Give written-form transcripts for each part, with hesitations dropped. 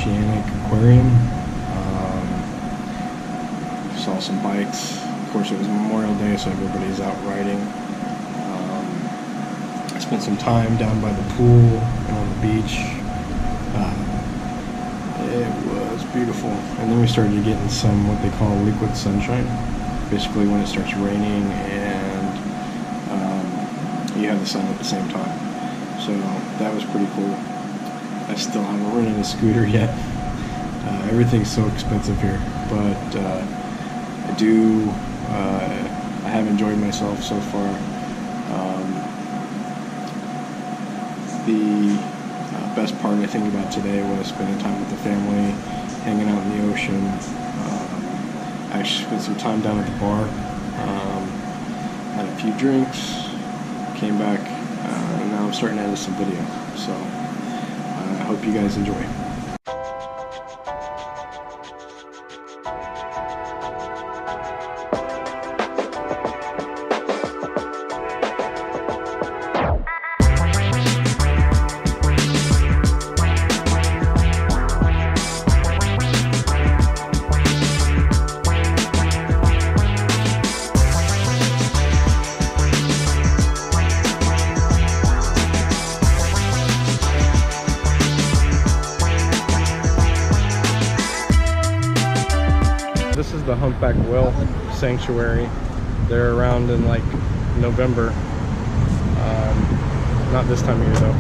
Oceanic Aquarium. Saw some bikes. Of course, it was Memorial Day, so everybody's out riding. I spent some time down by the pool and on the beach. It was beautiful. And then we started getting some what they call liquid sunshine. Basically when it starts raining and you have the sun at the same time. So that was pretty cool. I still haven't rented a scooter yet. Everything's so expensive here, but I have enjoyed myself so far. The best part I think about today was spending time with the family, hanging out in the ocean. I actually spent some time down at the bar, had a few drinks, came back, and now I'm starting to edit some video. So I hope you guys enjoy. This is the Humpback Whale Sanctuary. They're around in like November. Not this time of year though.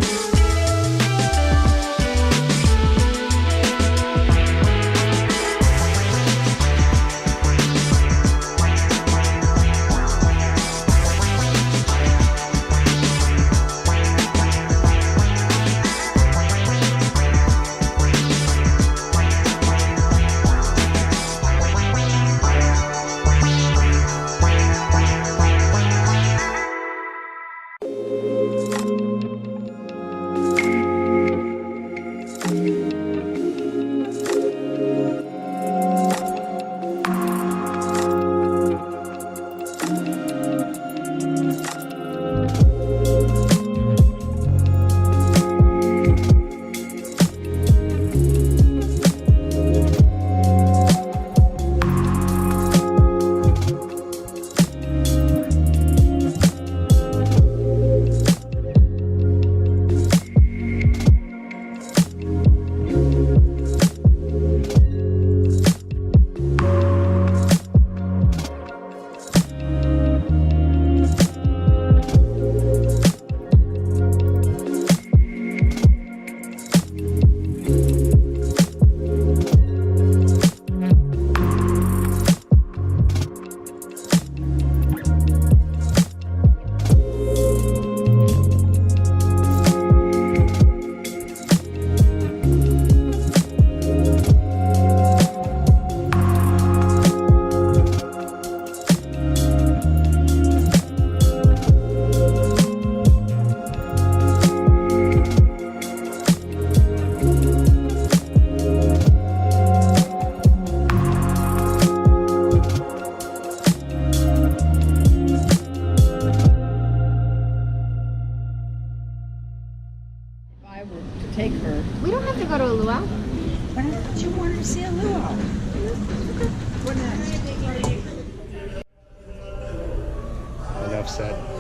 To take her. We don't have to go to a luau. But I thought you wanted to see a luau. What next? Enough said.